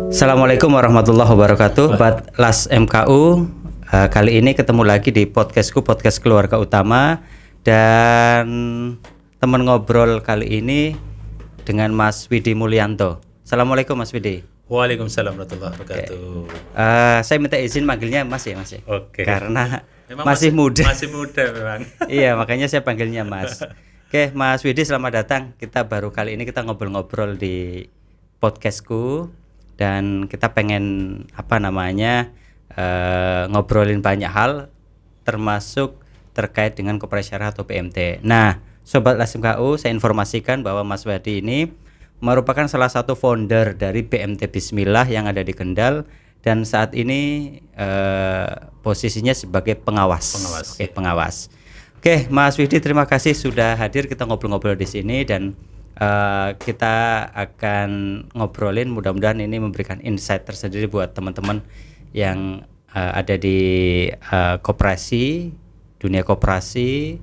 Assalamualaikum warahmatullahi wabarakatuh. Buat Las MKU, kali ini ketemu lagi di podcastku, podcast keluarga utama. Dan teman ngobrol kali ini dengan Mas Widi Mulyanto. Assalamualaikum Mas Widi. Waalaikumsalam warahmatullahi wabarakatuh. Saya minta izin manggilnya Mas ya Mas ya. Oke. Karena memang masih muda. Masih muda memang. Iya, makanya saya panggilnya Mas. Oke, Mas Widi, selamat datang. Kita baru kali ini kita ngobrol-ngobrol di podcastku. Dan kita pengen ngobrolin banyak hal, termasuk terkait dengan koperasi syariah atau PMT. Nah, Sobat Las MKU, saya informasikan bahwa Mas Widi ini merupakan salah satu founder dari PMT Bismillah yang ada di Kendal, dan saat ini posisinya sebagai pengawas. Pengawas. Oke, Mas Widi, terima kasih sudah hadir. Kita ngobrol-ngobrol di sini dan kita akan ngobrolin, mudah-mudahan ini memberikan insight tersendiri buat teman-teman yang ada di koperasi, dunia koperasi,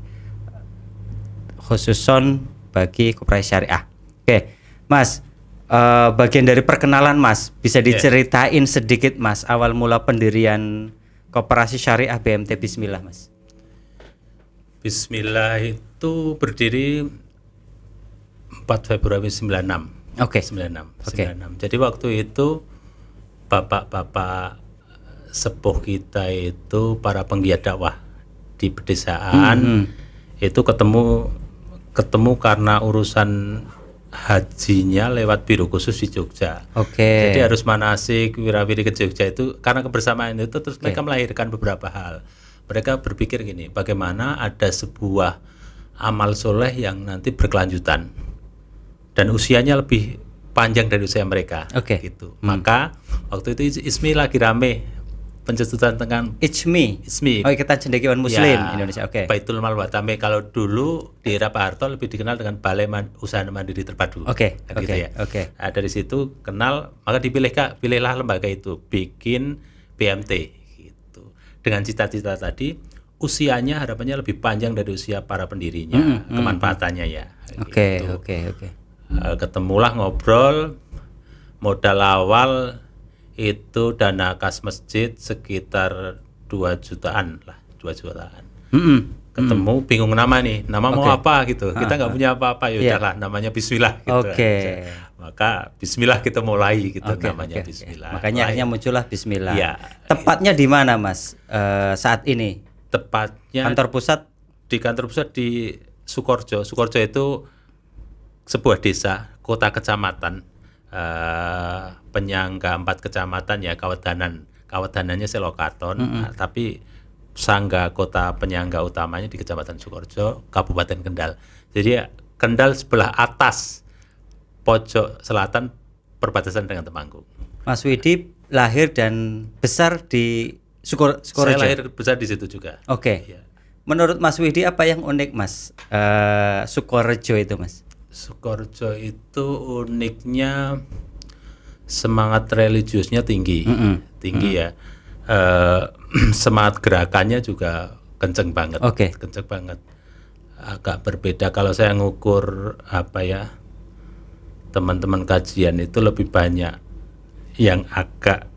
khususon bagi koperasi syariah. Oke, Mas, bagian dari perkenalan Mas, bisa diceritain sedikit Mas awal mula pendirian koperasi syariah BMT Bismillah Mas? Bismillah itu berdiri 4 Februari 96. Oke. 96. Jadi waktu itu bapak-bapak sepuh kita itu para penggiat dakwah di pedesaan itu ketemu karena urusan hajinya lewat biro khusus di Jogja. Oke. Jadi harus manasik wirawiri ke Jogja itu karena kebersamaan itu terus mereka melahirkan beberapa hal. Mereka berpikir gini, bagaimana ada sebuah amal soleh yang nanti berkelanjutan dan usianya lebih panjang dari usia mereka. Gitu. Maka waktu itu ISMI lagi rame pencetusan tentang ISMI. Oh, Ikatan Cendekiawan Muslim Indonesia. Baitul Mal Watame, kalau dulu di era Pak Harto lebih dikenal dengan Balai Usaha Mandiri Terpadu. Nah, dari situ kenal, maka pilihlah lembaga itu bikin PMT gitu. Dengan cita-cita tadi, usianya harapannya lebih panjang dari usia para pendirinya, kemanfaatannya ya. Oke. Ketemulah ngobrol, modal awal itu dana kas masjid sekitar 2 jutaan. Ketemu bingung nama mau apa gitu, kita nggak punya apa-apa, yaudahlah namanya Bismillah gitu. Maka Bismillah kita mulai gitu, namanya Bismillah. Makanya akhirnya muncullah Bismillah. Tepatnya di mana Mas saat ini? Tepatnya kantor pusat di Sukorejo. Sukorejo itu sebuah desa, kota kecamatan, penyangga 4 kecamatan ya, kawedanannya Selokaton, tapi sangga kota penyangga utamanya di Kecamatan Sukorejo, Kabupaten Kendal. Jadi Kendal sebelah atas pojok selatan perbatasan dengan Temanggung. Mas Widi lahir dan besar di Sukorejo. Saya lahir besar di situ juga. Ya. Menurut Mas Widi apa yang unik Mas Sukorejo itu Mas? Sukorejo itu uniknya semangat religiusnya tinggi ya. Semangat gerakannya juga kenceng banget. Agak berbeda kalau saya ngukur teman-teman kajian itu lebih banyak yang agak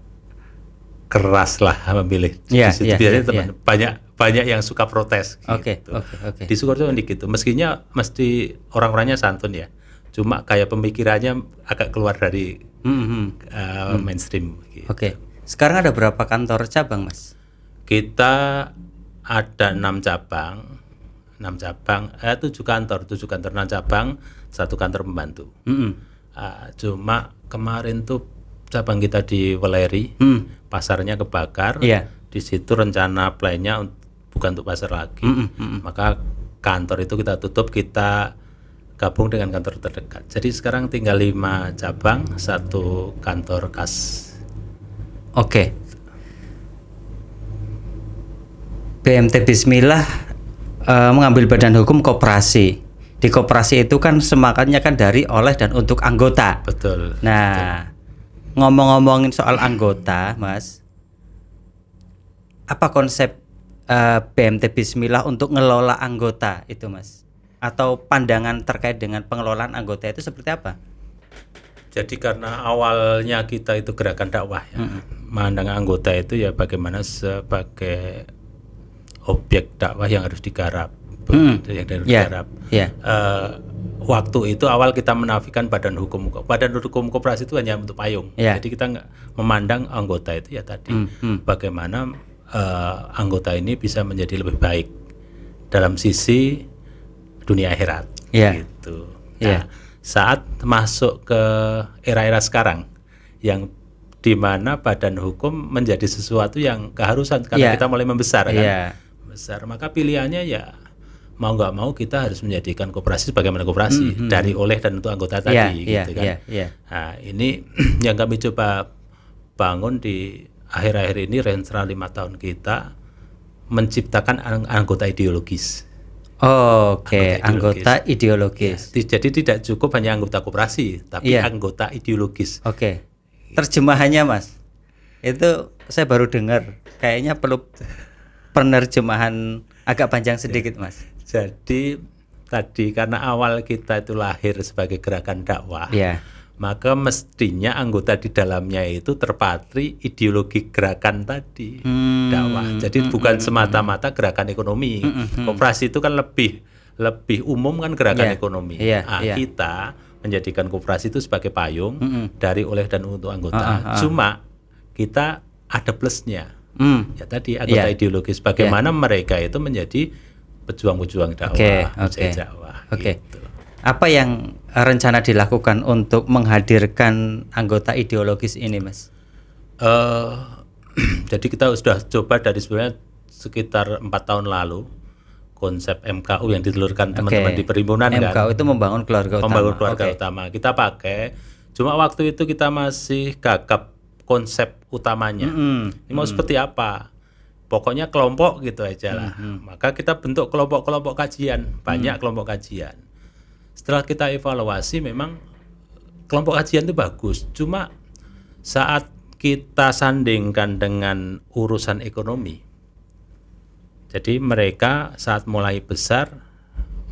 keras lah memilih. Biasanya banyak yang suka protes gitu. Di Sukorejo unik gitu. Mesti orang-orangnya santun ya. Cuma kayak pemikirannya agak keluar dari mainstream gitu. Sekarang ada berapa kantor cabang, Mas? Kita ada 6 cabang. 7 kantor, 6 cabang, 1 kantor pembantu. Cuma kemarin tuh cabang kita di Weleri, pasarnya kebakar. Di situ rencana plan-nya bukan untuk pasar lagi. Maka kantor itu kita tutup, kita gabung dengan kantor terdekat. Jadi sekarang tinggal 5 cabang, 1 kantor kas. BMT Bismillah mengambil badan hukum koperasi. Di koperasi itu kan semangatnya kan dari, oleh, dan untuk anggota. Betul. Nah, ngomong-ngomongin soal anggota, Mas, apa konsep BMT Bismillah untuk ngelola anggota itu, Mas? atau pandangan terkait dengan pengelolaan anggota itu seperti apa? Jadi karena awalnya kita itu gerakan dakwah ya, memandang anggota itu ya bagaimana sebagai objek dakwah yang harus digarap, begitu, yang harus digarap. Waktu itu awal kita menafikan badan hukum koperasi itu hanya untuk payung. Jadi kita nggak memandang anggota itu ya tadi bagaimana anggota ini bisa menjadi lebih baik dalam sisi dunia akhirat. Gitu. Nah, saat masuk ke era-era sekarang yang di mana badan hukum menjadi sesuatu yang keharusan karena kita mulai membesar kan, besar, maka pilihannya ya mau nggak mau kita harus menjadikan koperasi sebagaimana koperasi dari oleh dan untuk anggota tadi, gitu kan. Nah, ini yang kami coba bangun di akhir-akhir ini, rentra 5 tahun kita menciptakan anggota ideologis. Anggota ideologis. Jadi tidak cukup hanya anggota koperasi, tapi anggota ideologis. Terjemahannya Mas, itu saya baru dengar. Kayaknya perlu penerjemahan agak panjang sedikit Mas. Jadi tadi karena awal kita itu lahir sebagai gerakan dakwah, maka mestinya anggota di dalamnya itu terpatri ideologi gerakan tadi, dakwah. Jadi bukan semata-mata gerakan ekonomi. Koperasi itu kan lebih umum kan gerakan ekonomi. Kita menjadikan koperasi itu sebagai payung dari oleh dan untuk anggota. Cuma kita ada plusnya. Ya tadi anggota ideologis, bagaimana mereka itu menjadi pejuang-pejuang dakwah, dakwah. Gitu. Apa yang rencana dilakukan untuk menghadirkan anggota ideologis ini, Mas? Jadi kita sudah coba dari sebenarnya sekitar 4 tahun lalu konsep MKU yang ditelurkan teman-teman di perhimpunan. MKU itu membangun keluarga utama. Membangun keluarga utama. Kita pakai. Cuma waktu itu kita masih gagap konsep utamanya. Ini mau seperti apa? Pokoknya kelompok gitu aja lah. Maka kita bentuk kelompok-kelompok kajian, banyak kelompok kajian. Setelah kita evaluasi, memang kelompok kajian itu bagus. Cuma saat kita sandingkan dengan urusan ekonomi, jadi mereka saat mulai besar,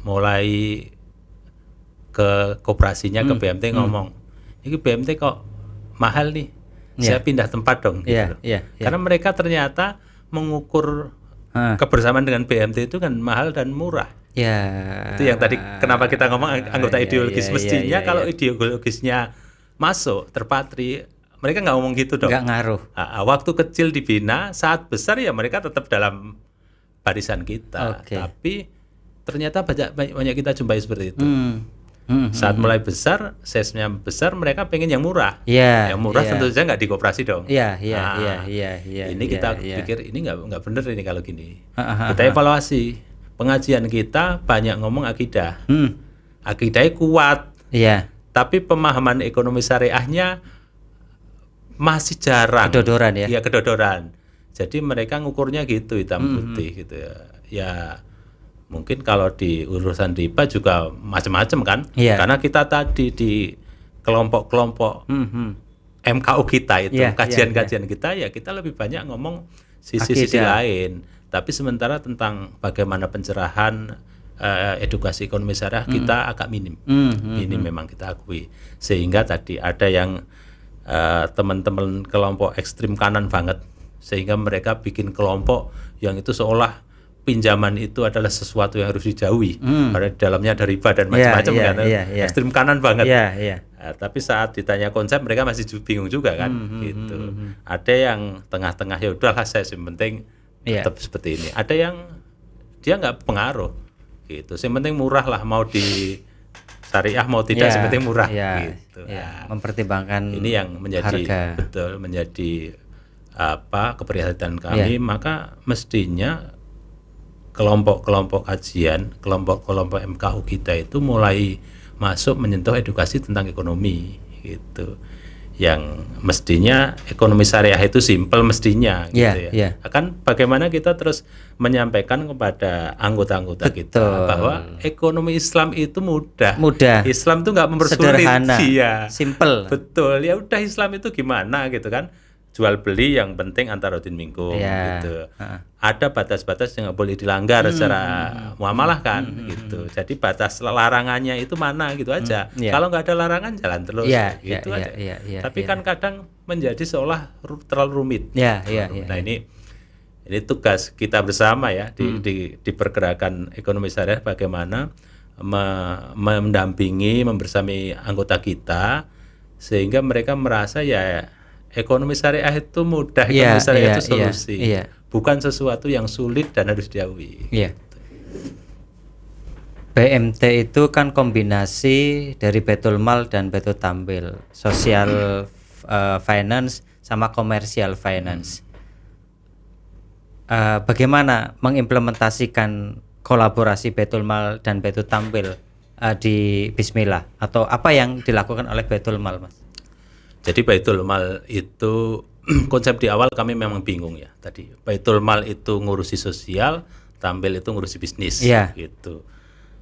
mulai ke koperasinya, ke BMT ngomong, ini BMT kok mahal nih, saya pindah tempat dong. Gitu. Karena mereka ternyata mengukur kebersamaan dengan BMT itu kan mahal dan murah. Itu yang tadi kenapa kita ngomong anggota ideologis. Mestinya kalau ideologisnya masuk, terpatri, mereka nggak ngomong gitu dong. Nggak ngaruh. Waktu kecil dibina, saat besar ya mereka tetap dalam barisan kita. Tapi ternyata banyak kita jumpai seperti itu. Saat mulai besar, size-nya besar, mereka pengen yang murah. Yang murah tentu saja nggak di koperasi dong. Ini kita pikir ini nggak benar ini kalau gini. Kita evaluasi. Pengajian kita banyak ngomong akidah. Akidahnya kuat. Tapi pemahaman ekonomi syariahnya masih jarang. Kedodoran ya. Iya, kedodoran. Jadi mereka ngukurnya gitu, hitam putih gitu ya. Ya mungkin kalau di urusan riba juga macam-macam kan, karena kita tadi di kelompok-kelompok MKU kita itu kajian-kajian kita ya kita lebih banyak ngomong sisi-sisi lain, tapi sementara tentang bagaimana pencerahan edukasi ekonomi syariah kita agak minim. Ini memang kita akui, sehingga tadi ada yang teman-teman kelompok ekstrim kanan banget, sehingga mereka bikin kelompok yang itu seolah pinjaman itu adalah sesuatu yang harus dijauhi karena di dalamnya ada riba dan macam-macam kan, ekstrim kanan banget. Tapi saat ditanya konsep mereka masih bingung juga kan, gitu. Ada yang tengah-tengah, ya udahlah saya yang penting tetap seperti ini. Ada yang dia nggak pengaruh, gitu. Yang penting murah lah, mau di syariah mau tidak, yang penting murah, gitu. Mempertimbangkan ini yang menjadi harga. Betul menjadi keprihatinan kami. Maka mestinya kelompok-kelompok kajian, kelompok-kelompok MKU kita itu mulai masuk menyentuh edukasi tentang ekonomi gitu. Yang mestinya ekonomi syariah itu simpel mestinya gitu ya. Akan bagaimana kita terus menyampaikan kepada anggota-anggota kita bahwa ekonomi Islam itu mudah. Islam itu nggak mempersulit, simple. Betul. Ya udah, Islam itu gimana gitu kan. Jual beli yang penting antara rutin minggu gitu. Ada batas-batas yang nggak boleh dilanggar secara muamalah kan gitu. gitu. Jadi batas larangannya itu mana gitu aja. Kalau nggak ada larangan jalan terus gitu aja. Tapi kan kadang menjadi seolah terlalu rumit. Nah ini tugas kita bersama ya di pergerakan ekonomi syariah, bagaimana mendampingi, membersamai anggota kita sehingga mereka merasa ya ekonomi syariah itu mudah, ekonomi syariah itu solusi, bukan sesuatu yang sulit dan harus dijauhi. BMT itu kan kombinasi dari Baitul Mal dan Baitul Tambil, social finance sama commercial finance. Bagaimana mengimplementasikan kolaborasi Baitul Mal dan Baitul Tambil di Bismillah, atau apa yang dilakukan oleh Baitul Mal, Mas? Jadi Baitul Mal itu konsep di awal kami memang bingung ya. Tadi Baitul Mal itu ngurusi sosial, Tambil itu ngurusi bisnis gitu.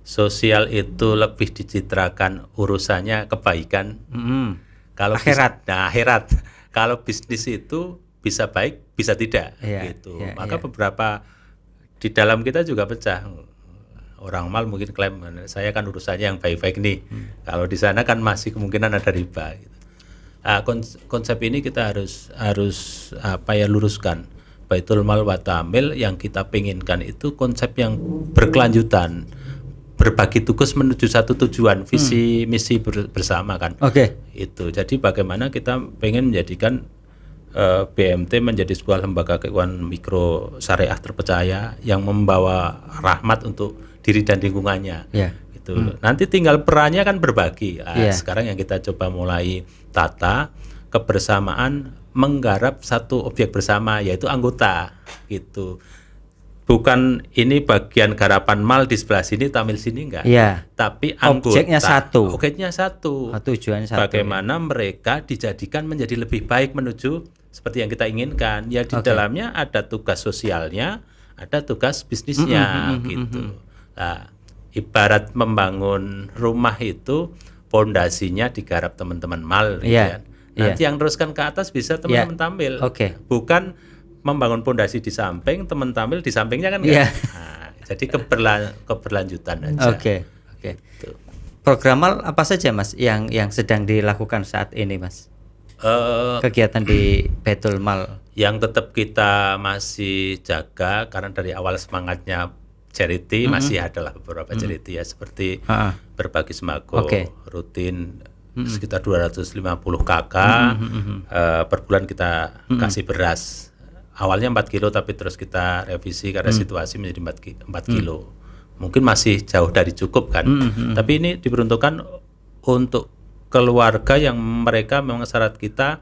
Sosial itu lebih dicitrakan urusannya kebaikan. Kalau akhirat. Akhirat. Kalau bisnis itu bisa baik, bisa tidak gitu. Maka beberapa di dalam kita juga pecah. Orang mal mungkin klaim saya kan urusannya yang baik-baik nih. Kalau di sana kan masih kemungkinan ada riba gitu. Konsep ini kita harus luruskan. Baitul Mal wa Tamil yang kita penginkan itu konsep yang berkelanjutan, berbagi tugas menuju satu tujuan, visi misi bersama kan. Itu. Jadi bagaimana kita pengen menjadikan BMT menjadi sebuah lembaga keuangan mikro syariah terpercaya yang membawa rahmat untuk diri dan lingkungannya. Gitu. Nanti tinggal perannya kan berbagi. Sekarang yang kita coba mulai tata kebersamaan menggarap satu objek bersama, yaitu anggota gitu. Bukan ini bagian garapan mal di sebelah sini, Tamil sini enggak. Tapi anggota objeknya satu. Tujuannya satu. Bagaimana mereka dijadikan menjadi lebih baik menuju seperti yang kita inginkan. Ya di dalamnya ada tugas sosialnya, ada tugas bisnisnya gitu. Nah, ibarat membangun rumah itu pondasinya digarap teman-teman mal gitu kan. Nanti yang teruskan ke atas bisa teman-teman Tamil. Bukan membangun pondasi di samping, teman Tamil di sampingnya kan enggak. Nah, jadi keberlanjutan aja. Gitu. Program mal apa saja, Mas, yang sedang dilakukan saat ini, Mas? Kegiatan di Baitul Mal yang tetap kita masih jaga karena dari awal semangatnya charity, masih adalah beberapa charity ya, seperti berbagi sembako rutin sekitar 250 KK per bulan kita kasih beras. Awalnya 4 kilo tapi terus kita revisi karena situasi menjadi 4 kilo. Mungkin masih jauh dari cukup kan. Tapi ini diperuntukkan untuk keluarga yang mereka memang syarat kita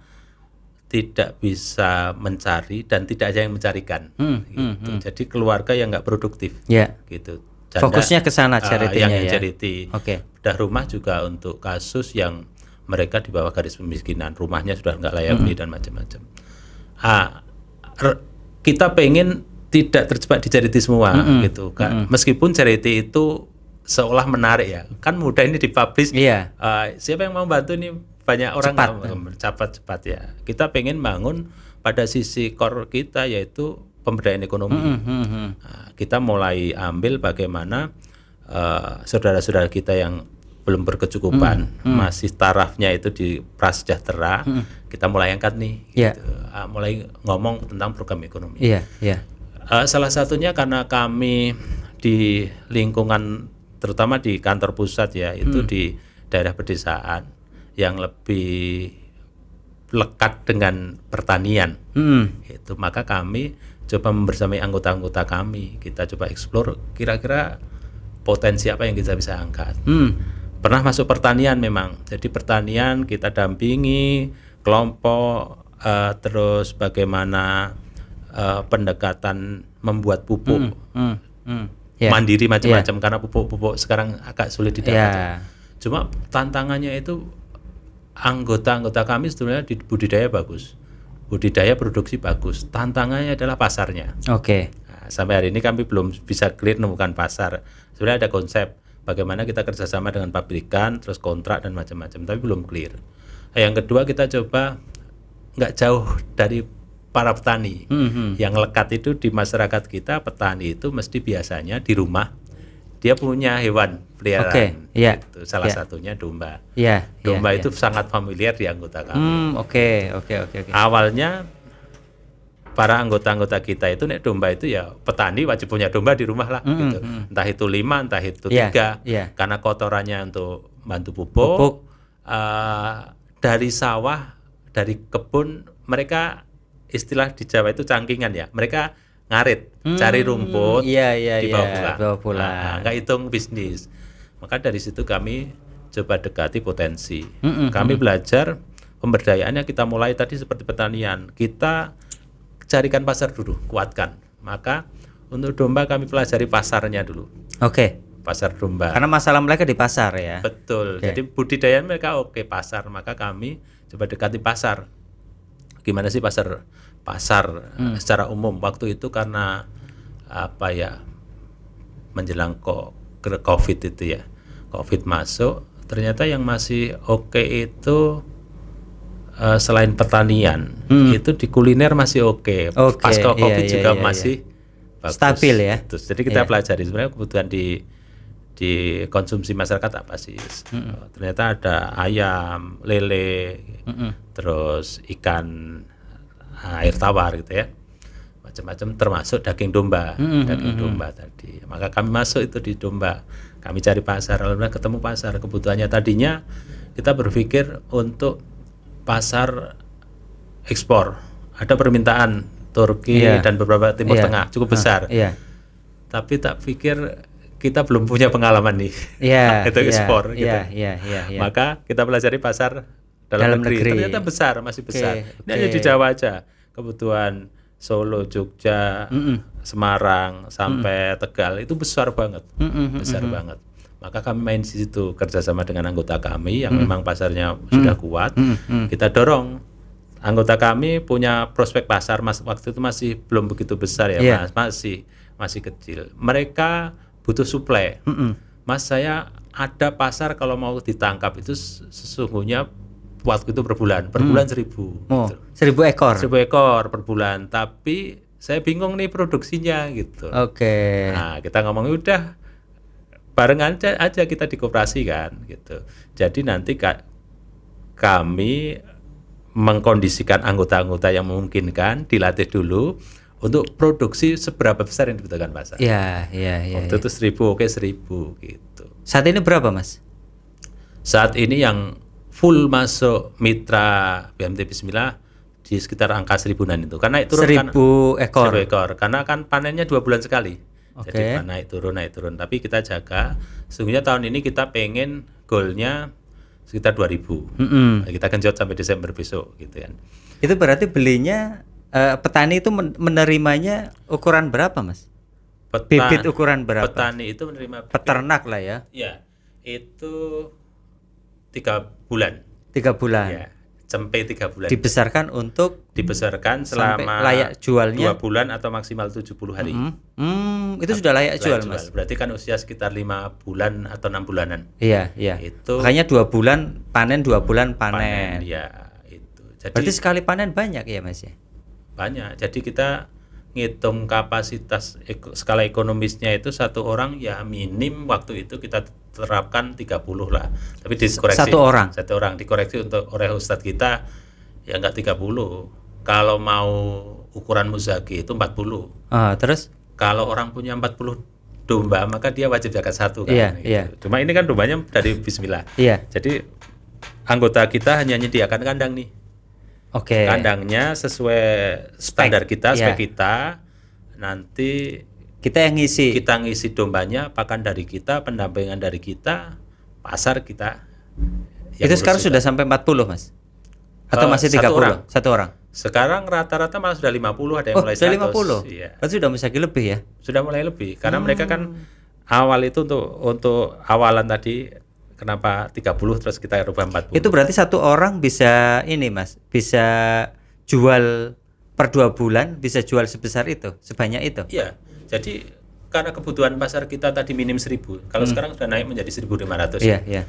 tidak bisa mencari dan tidak ada yang mencarikan. Gitu. Jadi keluarga yang nggak produktif. Gitu. Janda, fokusnya ke sana charity-nya yang charity. Bedah rumah juga untuk kasus yang mereka di bawah garis kemiskinan, rumahnya sudah nggak layak huni dan macam-macam. Kita pengen tidak terjebak di charity semua gitu kan. Meskipun charity itu seolah menarik ya, kan mudah ini dipublish. Siapa yang mau bantu nih, banyak orang cepat ya. Kita pengen bangun pada sisi core kita yaitu pemberdayaan ekonomi. Kita mulai ambil bagaimana saudara-saudara kita yang belum berkecukupan, masih tarafnya itu di prasejahtera, kita mulai angkat nih, gitu. Mulai ngomong tentang program ekonomi. Salah satunya karena kami di lingkungan terutama di kantor pusat ya, itu di daerah pedesaan yang lebih lekat dengan pertanian. Itu maka kami coba membersamai anggota-anggota kami, kita coba eksplor kira-kira potensi apa yang kita bisa angkat. Pernah masuk pertanian memang, jadi pertanian kita dampingi kelompok, terus bagaimana pendekatan membuat pupuk mandiri macam-macam karena pupuk sekarang agak sulit didapat. Cuma tantangannya itu anggota-anggota kami sebenarnya di budidaya bagus, budidaya produksi bagus. Tantangannya adalah pasarnya. Nah, sampai hari ini kami belum bisa clear menemukan pasar. Sebenarnya ada konsep bagaimana kita kerjasama dengan pabrikan, terus kontrak dan macam-macam, tapi belum clear. Nah, yang kedua kita coba nggak jauh dari para petani. Yang lekat itu di masyarakat kita, petani itu mesti biasanya di rumah dia punya hewan peliharaan. Iya. Gitu. Salah satunya domba. Iya. Domba itu sangat familiar di anggota kami. Oke. Awalnya para anggota-anggota kita itu nek domba itu ya petani wajib punya domba di rumah lah gitu. Entah itu 5, entah itu 3. Karena kotorannya untuk bantu pupuk. Dari sawah, dari kebun, mereka istilah di Jawa itu cangkingan ya. Mereka ngarit, cari rumput, dibawa pulang. Nggak hitung bisnis. Maka dari situ kami coba dekati potensi. Kami belajar pemberdayaannya, kita mulai tadi seperti pertanian. Kita carikan pasar dulu, kuatkan. Maka untuk domba kami pelajari pasarnya dulu. Pasar domba. Karena masalah mereka di pasar ya. Betul. Jadi budidaya mereka pasar. Maka kami coba dekati pasar. Gimana sih pasar secara umum waktu itu, karena menjelang COVID itu ya, COVID masuk, ternyata yang masih itu selain pertanian itu di kuliner masih pasca COVID juga masih bagus, stabil ya. Jadi kita pelajari sebenarnya kebutuhan di konsumsi masyarakat apa sih. Ternyata ada ayam, lele, terus ikan air tawar gitu ya, macam-macam, termasuk daging domba. Daging domba tadi, maka kami masuk itu di domba, kami cari pasar, lalu ketemu pasar kebutuhannya. Tadinya kita berpikir untuk pasar ekspor, ada permintaan Turki dan beberapa Timur Tengah cukup besar, tapi tak pikir kita belum punya pengalaman nih itu ekspor gitu. Maka kita pelajari pasar dalam negeri. Ternyata masih besar. Ini hanya di Jawa aja. Kebutuhan Solo, Jogja, Semarang sampai Tegal itu besar banget. Banget. Maka kami main di situ kerjasama dengan anggota kami yang memang pasarnya sudah kuat. Kita dorong. Anggota kami punya prospek pasar, waktu itu masih belum begitu besar ya, Mas. Masih kecil. Mereka butuh suplai. Mas, saya ada pasar kalau mau ditangkap itu sesungguhnya waktu itu per bulan 1.000. 1.000 ekor. 1.000 ekor per bulan, tapi saya bingung nih produksinya gitu. Nah, kita ngomong udah barengan aja kita di koperasi kan gitu. Jadi nanti kami mengkondisikan anggota-anggota yang memungkinkan, dilatih dulu untuk produksi seberapa besar yang dibutuhkan pasar. Waktu itu 1.000 gitu. Saat ini berapa, Mas? Saat ini yang full masuk mitra BMT Bismillah di sekitar angka 1.000-an itu. Karena itu 1.000 ekor. 1.000 ekor. Karena kan panennya 2 bulan sekali. Jadi naik turun. Tapi kita jaga. Sesungguhnya tahun ini kita pengen goalnya sekitar 2.000. Kita genjot sampai Desember besok gitu kan. Itu berarti belinya petani itu menerimanya ukuran berapa, Mas? Bibit ukuran berapa? Petani itu menerima peternak lah ya. Iya. Itu 3 bulan. 3 bulan. Ya, sampai 3 bulan. Dibesarkan selama layak jualnya 2 bulan atau maksimal 70 hari. Itu sudah layak jual, Mas. Berarti kan usia sekitar 5 bulan atau 6 bulanan. Iya. Itu makanya 2 bulan panen, 2 bulan panen. Ya, itu. Jadi berarti sekali panen banyak ya, Mas ya? Banyak. Jadi kita ngitung kapasitas skala ekonomisnya itu satu orang ya minim waktu itu kita terapkan 30 lah. Tapi dikoreksi satu orang dikoreksi oleh Ustadz kita ya enggak 30. Kalau mau ukuran muzaki itu 40. Terus kalau orang punya 40 domba maka dia wajib zakat 1 kan. Cuma ini kan dombanya dari Bismillah. Jadi anggota kita hanya menyediakan kandang nih. Kandangnya sesuai standar kita, spek kita. Nanti kita yang ngisi. Kita ngisi dombanya, pakan dari kita, pendampingan dari kita, pasar kita. Itu sekarang sudah sampai 40, Mas? Atau masih 30? Satu orang. Sekarang rata-rata malah sudah 50, ada yang mulai 100. Sudah 50? Iya. Berarti sudah bisa lebih ya? Sudah mulai lebih, karena mereka kan awal itu untuk awalan tadi. Kenapa 30 terus kita rubah 40? Itu berarti satu orang bisa ini, Mas, bisa jual per 2 bulan, bisa jual sebesar itu, sebanyak itu. Iya. Jadi karena kebutuhan pasar kita tadi minim 1.000. Kalau sekarang sudah naik menjadi 1.500. Iya.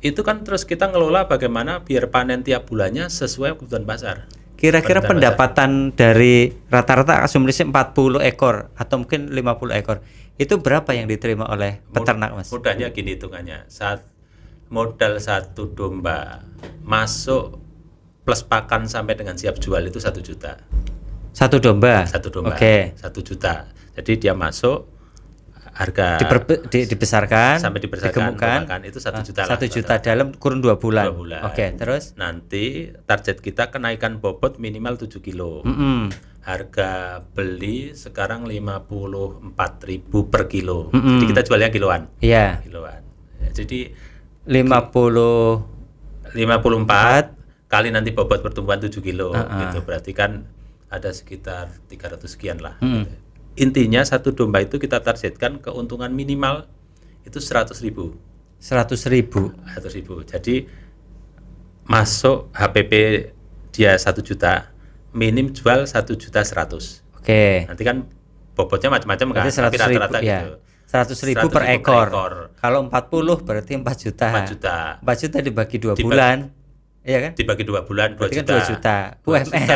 Itu kan terus kita ngelola bagaimana biar panen tiap bulannya sesuai kebutuhan pasar. Kira-kira pendapatan dari rata-rata asumsi 40 ekor atau mungkin 50 ekor itu berapa yang diterima oleh peternak, Mas? Mudahnya gini hitungannya. Modal satu domba masuk plus pakan sampai dengan siap jual itu 1 juta. Satu domba. Oke. 1 juta. Jadi dia masuk harga dibesarkan sampai dibesarkan itu 1 juta lah. 1 juta dalam kurun 2 bulan. 2 bulan. Oke, terus nanti target kita kenaikan bobot minimal 7 kilo. Harga beli sekarang 54.000 per kilo. Jadi kita jualnya kiloan. Iya. Kiloan. Ya, jadi 54 kali nanti bobot pertumbuhan 7 kilo gitu. Berarti kan ada sekitar 300 sekian lah. Gitu. Intinya satu domba itu kita targetkan keuntungan minimal itu 100.000. 100.000. Jadi masuk HPP dia 1 juta, minim jual 1.100.000. Oke. Nanti kan bobotnya macam-macam kan, tapi 100.000 rata-rata ya. gitu. 100.000 per ekor. Kalau 40 berarti 4 juta. 4 juta. 4 juta dibagi 2 bulan. Iya kan? Dibagi 2 bulan 2 juta. Kan 2 juta. UMR.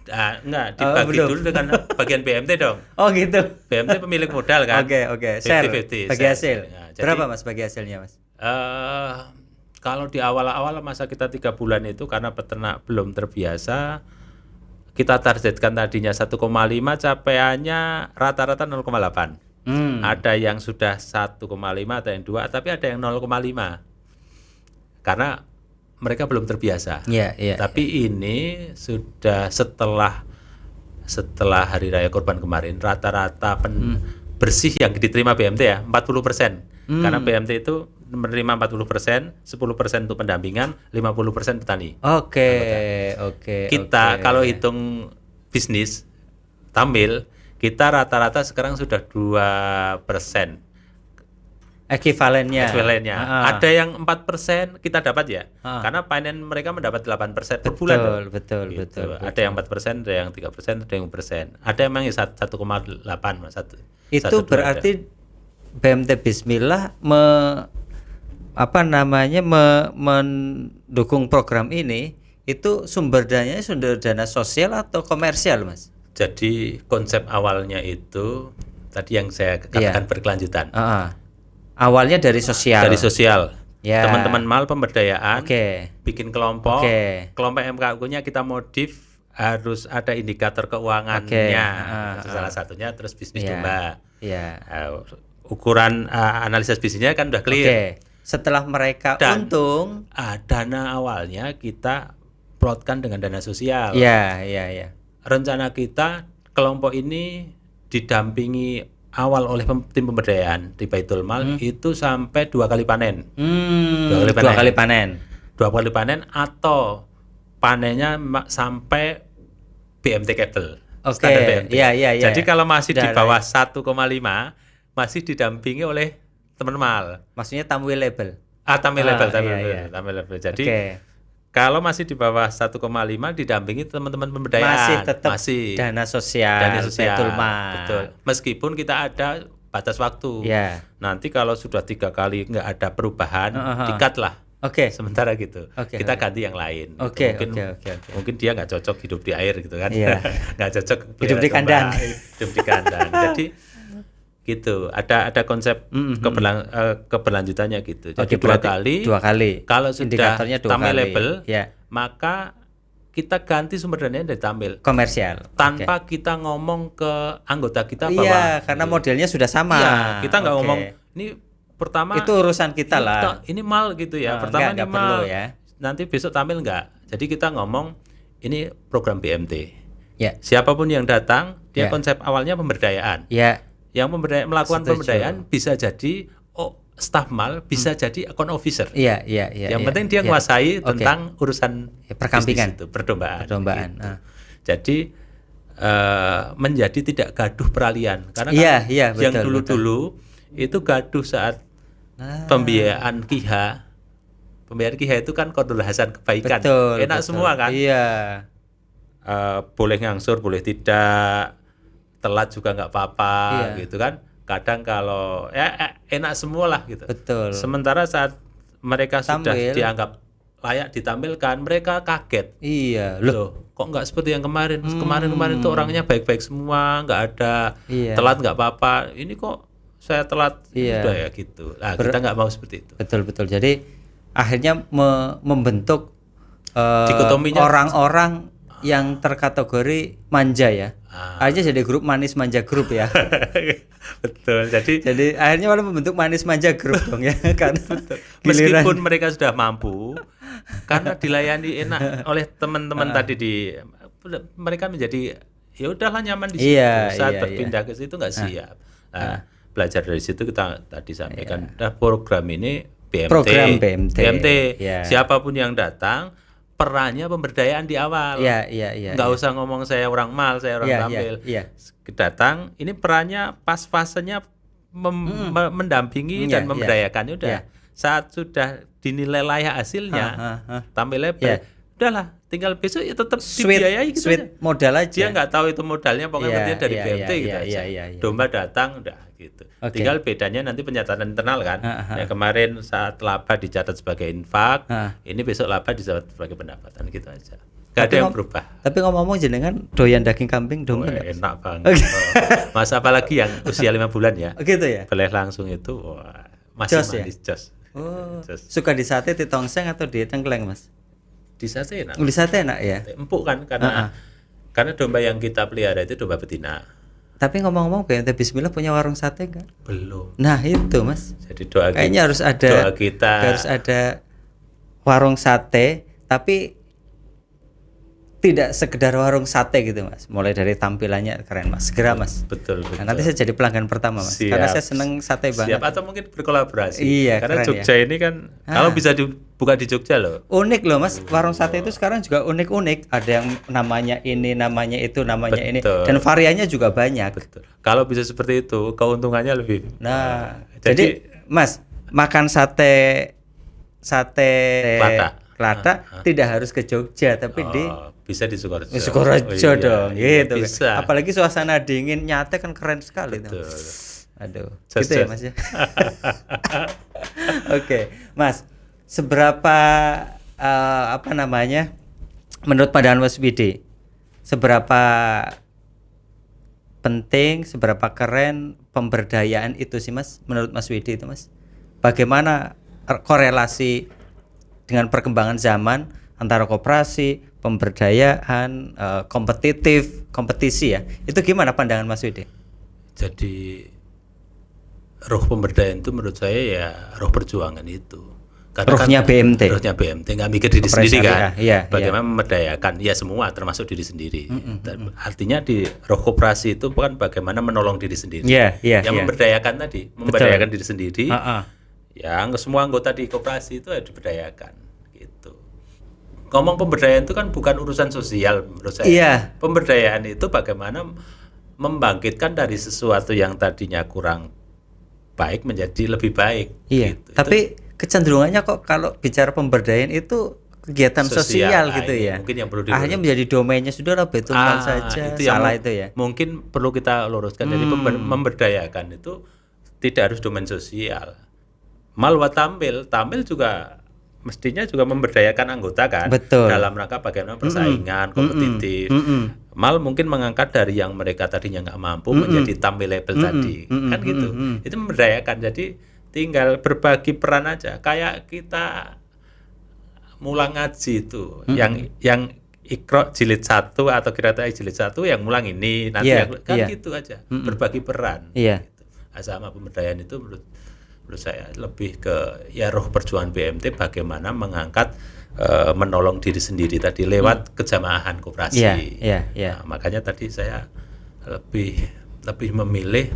Enggak, dibagi dulu dengan bagian BMT dong. Oh gitu. BMT pemilik modal kan. Oke. Share 50-50, bagi hasil. Nah, berapa Mas bagi hasilnya, Mas? Kalau di awal-awal masa kita 3 bulan itu karena peternak belum terbiasa, kita targetkan tadinya 1,5, capaiannya rata-rata 0,8. Ada yang sudah 1,5, ada yang 2, tapi ada yang 0,5. Karena mereka belum terbiasa. Tapi ini sudah setelah Hari Raya Kurban kemarin, rata-rata bersih yang diterima BMT ya 40%. Karena BMT itu menerima 40%, 10% untuk pendampingan, 50% petani. Oke. Kita kalau hitung bisnis tampil, kita rata-rata sekarang sudah 2%. Ekuivalennya. Ada yang 4% kita dapat ya. Karena panen mereka mendapat 8% per bulan. Betul. Ada yang 4%, ada yang 3%, ada yang 1%. Ada yang 1,8, Mas. Itu berarti BMT Bismillah mendukung program ini itu sumber dana sosial atau komersial, Mas? Jadi konsep awalnya itu tadi yang saya katakan berkelanjutan. Awalnya dari sosial. Teman-teman mal pemberdayaan, bikin kelompok. Kelompok MKU-nya kita modif harus ada indikator keuangannya. Salah satunya terus bisnis domba. Ukuran analisis bisnisnya kan udah clear. Setelah mereka untung, dana awalnya kita plotkan dengan dana sosial. Rencana kita kelompok ini didampingi awal oleh tim pemberdayaan di Baitul Mal itu sampai 2 kali panen. 2 kali panen. 2 kali panen atau panennya sampai BMT kabel. Standar BMT. Jadi kalau masih di bawah 1,5 masih didampingi oleh teman mal. Maksudnya tamwil label. Tamwil label. Jadi kalau masih di bawah 1,5 didampingi teman-teman pemberdayaan. Masih dana sosial. Baitul Mal. Betul. Meskipun kita ada batas waktu. Nanti kalau sudah 3 kali nggak ada perubahan, di-cut lah. Sementara gitu. Kita ganti yang lain. Mungkin dia nggak cocok hidup di air gitu kan. Nggak cocok hidup di kandang. Jadi gitu. Ada konsep keberlanjutannya gitu. Jadi 2 kali. Kalau sudah tampil label, maka kita ganti sumber dananya dari tampil komersial tanpa kita ngomong ke anggota kita bahwa karena modelnya sudah sama. Kita nggak ngomong ini pertama itu urusan kita lah. Ini mal gitu ya. Pertama ini mal. Nanti besok tampil enggak. Jadi kita ngomong ini program BMT. Siapapun yang datang, dia konsep awalnya pemberdayaan. Yang melakukan pemberdayaan bisa jadi staf mal, bisa jadi account officer. Yang penting dia menguasai tentang urusan perkampingan itu, perdombaan. Gitu. Jadi menjadi tidak gaduh peralihan karena yang dulu-dulu itu gaduh saat pembiayaan KIHA. Pembiayaan KIHA itu kan Qardul Hasan kebaikan. Enak semua kan? Boleh ngangsur, boleh tidak. Telat juga nggak apa-apa gitu kan. Kadang kalau enak semua lah gitu. Sementara saat mereka sudah dianggap layak ditampilkan, mereka kaget. Iya, loh. Loh, kok nggak seperti yang kemarin? Kemarin tuh orangnya baik-baik semua, nggak ada Iya. telat nggak apa-apa. Ini kok saya telat? Iya. Udah ya gitu. Nah, kita nggak mau seperti itu. Betul. Jadi akhirnya membentuk Dikotominya orang-orang yang terkategori manja ya. Akhirnya jadi grup manis manja grup ya. Betul. Jadi Akhirnya malah membentuk manis manja grup dong ya kan. meskipun mereka sudah mampu, karena dilayani enak oleh teman-teman tadi mereka menjadi ya udahlah nyaman di situ. Saat berpindah ke situ nggak siap. Nah, belajar dari situ kita tadi sampaikan, program ini BMT. Program BMT. Ya. Siapapun yang datang, perannya pemberdayaan di awal. Iya. Nggak usah ngomong saya orang mal, saya orang tampil. Datang, ini perannya pas fasenya mendampingi dan memberdayakan. Udah. Saat sudah dinilai layak hasilnya, tampilnya udahlah, tinggal besok ya tetap dibiayai gitu aja. Modal aja. Dia nggak tahu itu modalnya, pokoknya penting dari BMT gitu aja. Domba datang udah gitu. Tinggal bedanya nanti penyatakan internal kan. Yang kemarin saat laba dicatat sebagai infak, ini besok laba dicatat sebagai pendapatan gitu aja. Gak ada yang berubah. Tapi ngomong-ngomong jenengan doyan daging kambing dong kan? Enak banget. Mas apalagi yang usia 5 bulan ya. Gitu ya. Boleh langsung itu masih manis jos. Suka di sate, di tongseng atau di tengkleng Mas? Di sate enak. Di sate enak ya. Empuk kan karena domba yang kita pelihara itu domba betina. Tapi ngomong-ngomong BMT Bismillah punya warung sate kan? Belum. Nah itu Mas. Jadi kayaknya harus ada harus ada warung sate, tapi tidak sekedar warung sate gitu Mas. Mulai dari tampilannya keren Mas. Segera Mas. Betul. Nah, nanti saya jadi pelanggan pertama Mas. Karena saya seneng sate banget. Siap, atau mungkin berkolaborasi. Iya, karena Jogja ini kan kalau bisa dibuka di Jogja loh. Unik loh Mas. Warung sate itu sekarang juga unik-unik. Ada yang namanya ini, namanya itu, namanya ini, dan variannya juga banyak. Betul. Kalau bisa seperti itu, keuntungannya lebih. Nah, jadi Mas makan sate Kelata tidak harus ke Jogja, tapi bisa di Sukorejo. Sukorejo dong, gitu. Bisa. Apalagi suasana dingin nyate kan keren sekali. Betul. Aduh, gitu ya Mas ya. Oke, Mas, seberapa menurut pandangan Mas Widi, seberapa penting, seberapa keren pemberdayaan itu sih Mas, menurut Mas Widi itu Mas? Bagaimana korelasi dengan perkembangan zaman antara koperasi, pemberdayaan, kompetisi ya. Itu gimana pandangan Mas Widi? Jadi roh pemberdayaan itu menurut saya ya roh perjuangan itu. Karena rohnya BMT. Rohnya BMT nggak mikir diri sendiri kan. Bagaimana iya. memberdayakan ya semua termasuk diri sendiri. Artinya di roh koperasi itu bukan bagaimana menolong diri sendiri. Yang memberdayakan tadi, memberdayakan diri sendiri. Yang semua anggota di koperasi itu diberdayakan gitu. Ngomong pemberdayaan itu kan bukan urusan sosial menurut saya. Iya. Pemberdayaan itu bagaimana membangkitkan dari sesuatu yang tadinya kurang baik menjadi lebih baik. Iya. Gitu. Tapi kecenderungannya kok kalau bicara pemberdayaan itu kegiatan sosial gitu ya. Mungkin yang perlu akhirnya menjadi domainnya sudah lah betul saja. Itu salah itu ya. Mungkin perlu kita luruskan. Jadi memberdayakan itu tidak harus domain sosial. Malwa tampil juga mestinya juga memberdayakan anggota kan. Betul. Dalam rangka bagaimana persaingan kompetitif. Mal mungkin mengangkat dari yang mereka tadinya nggak mampu menjadi tampil label tadi kan gitu. Itu memberdayakan. Jadi tinggal berbagi peran aja kayak kita mulang ngaji itu yang Iqra jilid 1 atau Qiraat jilid 1 yang mulang ini nanti gitu aja berbagi peran gitu. Sama pemberdayaan itu menurut saya lebih ke ya roh perjuangan BMT bagaimana mengangkat menolong diri sendiri tadi lewat kejamaahan koperasi. Nah, makanya tadi saya lebih memilih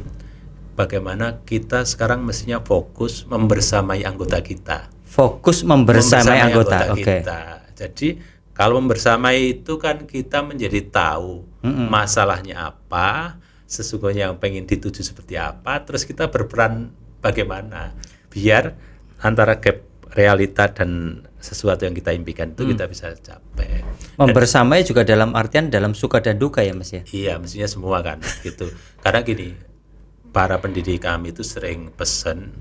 bagaimana kita sekarang mestinya fokus membersamai anggota kita. Fokus membersamai anggota kita. Jadi kalau membersamai itu kan kita menjadi tahu masalahnya apa, sesungguhnya yang pengen dituju seperti apa, terus kita berperan bagaimana biar antara gap realita dan sesuatu yang kita impikan itu kita bisa capai. Membersamai juga dalam artian dalam suka dan duka ya Mas ya? Iya, mestinya semua kan gitu. Karena gini, para pendidik kami itu sering pesen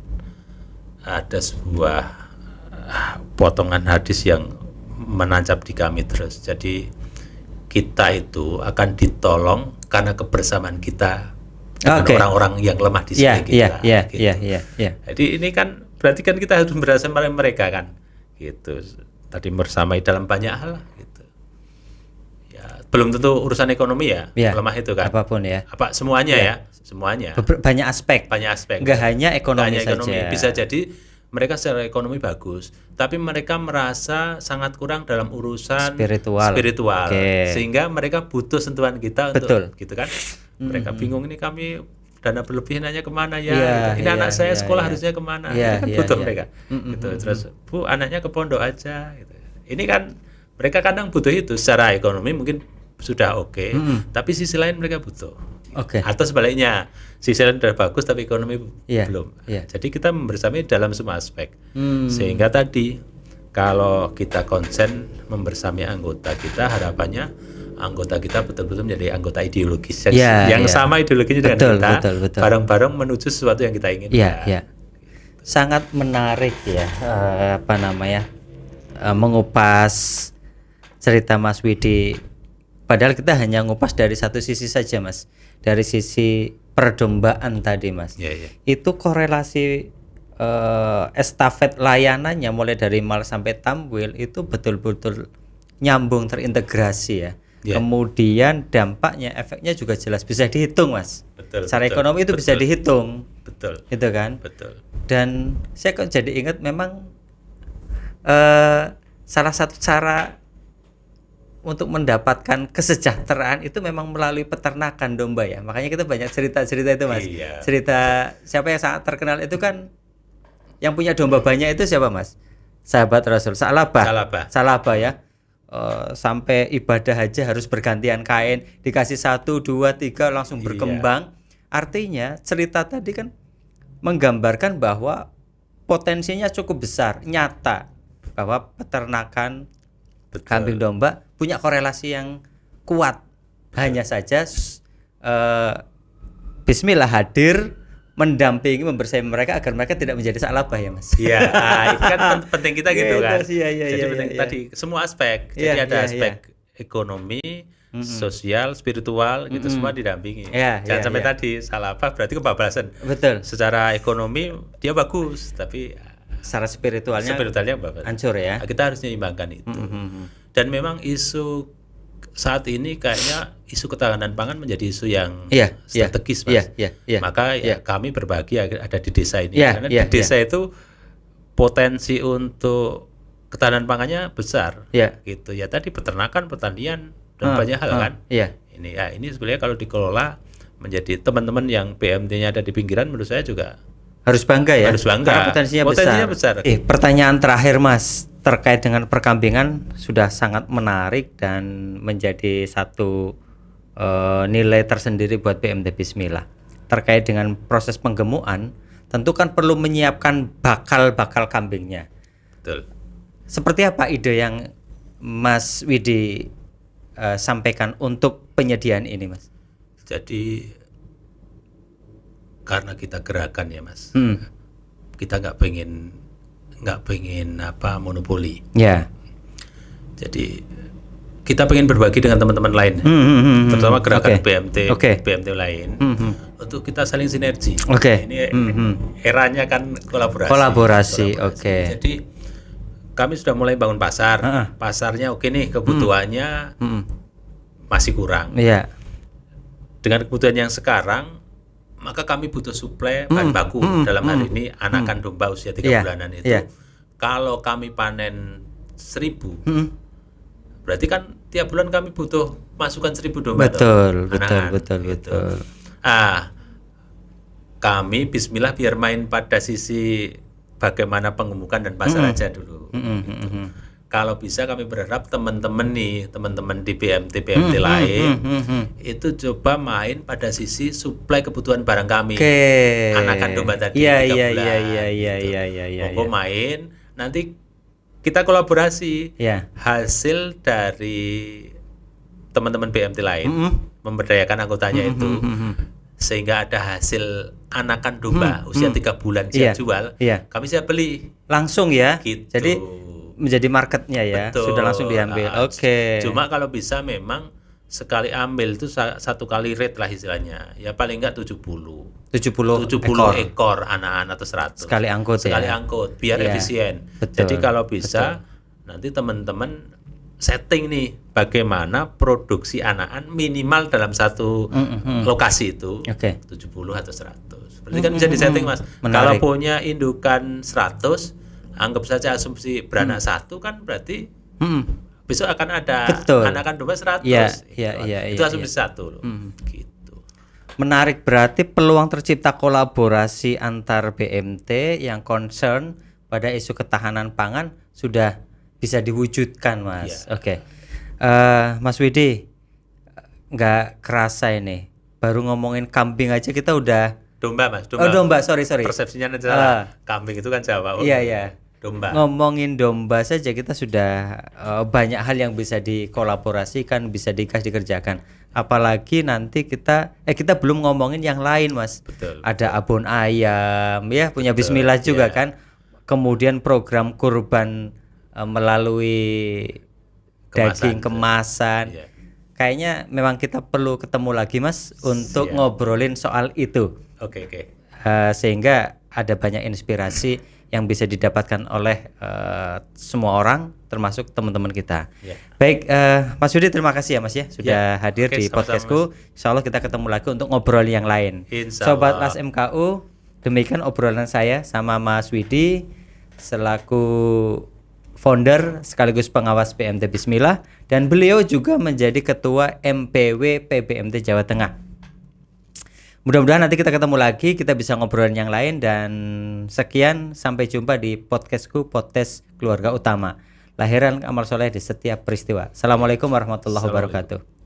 ada sebuah potongan hadis yang menancap di kami terus. Jadi kita itu akan ditolong karena kebersamaan kita dengan orang-orang yang lemah di sini kita. Jadi ini kan berarti kan kita harus bersama mereka kan, gitu. Tadi bersamai dalam banyak hal lah, gitu. Ya, belum tentu urusan ekonomi ya, lemah itu kan. Apapun ya. Semuanya ya, semuanya. Banyak aspek. Nggak hanya ekonomi saja. Bisa jadi mereka secara ekonomi bagus, tapi mereka merasa sangat kurang dalam urusan spiritual. Sehingga mereka butuh sentuhan kita untuk gitu kan. Mereka bingung, ini kami dana berlebihan hanya kemana ya, gitu. Ini anak saya sekolah harusnya kemana, kan butuh mereka gitu. Terus Bu, anaknya ke pondok aja gitu. Ini kan mereka kadang butuh itu secara ekonomi mungkin sudah oke, tapi sisi lain mereka butuh. Atau sebaliknya, sisi lain sudah bagus tapi ekonomi belum. Jadi kita membersamai dalam semua aspek. Sehingga tadi kalau kita konsen membersamai anggota kita, harapannya anggota kita betul-betul menjadi anggota ideologis yang sama ideologinya dengan kita, bareng-bareng menuju sesuatu yang kita inginkan. Sangat menarik ya, mengupas cerita Mas Widi. Padahal kita hanya ngupas dari satu sisi saja, Mas. Dari sisi perdombaan tadi, Mas. Itu korelasi estafet layanannya mulai dari mal sampai tamwil itu betul-betul nyambung, terintegrasi ya. Kemudian dampaknya, efeknya juga jelas bisa dihitung, Mas. Secara ekonomi itu bisa dihitung. Gitu kan? Dan saya kok jadi ingat memang salah satu cara untuk mendapatkan kesejahteraan itu memang melalui peternakan domba ya. Makanya kita banyak cerita-cerita itu, Mas. Cerita siapa yang sangat terkenal itu kan yang punya domba banyak itu siapa, Mas? Sahabat Rasul, Salabah ya. Sampai ibadah haji harus bergantian kain, dikasih 1, 2, 3 langsung berkembang. Artinya cerita tadi kan menggambarkan bahwa potensinya cukup besar, nyata, bahwa peternakan kambing domba punya korelasi yang kuat. Hanya saja Bismillah hadir mendampingi, membersamai mereka agar mereka tidak menjadi salabah ya, Mas. Iya, itu kan penting kita gitu kan. Jadi penting tadi semua aspek. Jadi ada aspek ekonomi, sosial, spiritual, gitu semua didampingi. Jangan sampai tadi salabah berarti kebablasan. Secara ekonomi dia bagus, tapi secara spiritualnya hancur ya. Kita harus menyeimbangkan itu. Dan memang isu saat ini kayaknya isu ketahanan pangan menjadi isu yang strategis, Mas. Maka kami berbagi ada di desa ini, karena di desa itu potensi untuk ketahanan pangannya besar. Gitu ya, tadi peternakan, pertanian dan banyak hal kan. Ini sebenarnya kalau dikelola menjadi teman-teman yang BMT-nya ada di pinggiran, menurut saya juga harus bangga ya. Karena potensinya besar. Pertanyaan terakhir, Mas, terkait dengan perkambingan sudah sangat menarik dan menjadi satu nilai tersendiri buat BMT Bismillah. Terkait dengan proses penggemukan, tentu kan perlu menyiapkan bakal kambingnya. Seperti apa ide yang Mas Widi sampaikan untuk penyediaan ini, Mas? Jadi karena kita gerakan ya, Mas, kita nggak pengen monopoli. Jadi kita pengen berbagi dengan teman-teman lain, terutama gerakan BMT lain, untuk kita saling sinergi. Ini eranya kan kolaborasi. Jadi kami sudah mulai bangun pasar. Pasarnya oke nih, kebutuhannya masih kurang. Dengan kebutuhan yang sekarang, maka kami butuh suplai bahan baku. Dalam hal ini anakan domba usia 3 bulanan itu. Kalau kami panen 1000, berarti kan tiap bulan kami butuh masukan 1000 domba. Betul. Kami Bismillah biar main pada sisi bagaimana pengemukan dan pasar aja dulu. Kalau bisa kami berharap teman-teman di BMT lain itu coba main pada sisi suplai kebutuhan barang kami. Anakan domba tadi 3 bulan. Monggo main, nanti kita kolaborasi. Hasil dari teman-teman BMT lain memberdayakan anggotanya itu sehingga ada hasil anakan domba usia 3 bulan siap jual, kami siap beli langsung ya. gitu. Jadi menjadi marketnya ya. Betul. Sudah langsung diambil. Oke. Cuma kalau bisa memang sekali ambil itu satu kali rate lah istilahnya, ya paling enggak 70 ekor anakan atau 100 sekali angkut biar efisien. Betul. Jadi kalau bisa nanti teman-teman setting nih bagaimana produksi anakan minimal dalam satu lokasi itu 70 atau 100. Berarti kan bisa disetting Mas. Kalau punya indukan 100, anggap saja asumsi beranak 1 kan berarti besok akan ada anakan domba 100. Itu asumsi 1 loh. Gitu. Menarik, berarti peluang tercipta kolaborasi antar BMT yang concern pada isu ketahanan pangan sudah bisa diwujudkan, Mas. Oke. Mas Widi, nggak kerasa ini. Baru ngomongin kambing aja kita udah domba, Mas. Domba, sorry. Persepsinya salah. Kambing itu kan Jawa. Iya. Domba. Ngomongin domba saja kita sudah banyak hal yang bisa dikolaborasikan, bisa dikerjakan. Apalagi nanti kita belum ngomongin yang lain, Mas. Betul. Ada abon ayam, ya punya Bismillah juga kan. Kemudian program kurban melalui daging kemasan. Kayaknya memang kita perlu ketemu lagi, Mas, untuk ngobrolin soal itu. Oke. Sehingga ada banyak inspirasi yang bisa didapatkan oleh semua orang, termasuk teman-teman kita. Baik, Mas Yudi, terima kasih ya Mas ya sudah hadir di podcastku. Insya Allah kita ketemu lagi untuk ngobrol yang lain. Sobat Las MKU, demikian obrolan saya sama Mas Widi selaku founder sekaligus pengawas PMT Bismillah, dan beliau juga menjadi ketua MPW PBMT Jawa Tengah. Mudah-mudahan nanti kita ketemu lagi, kita bisa ngobrolin yang lain, dan sekian, sampai jumpa di podcastku, podcast Keluarga Utama. Lahiran amal soleh di setiap peristiwa. Assalamualaikum warahmatullahi wabarakatuh.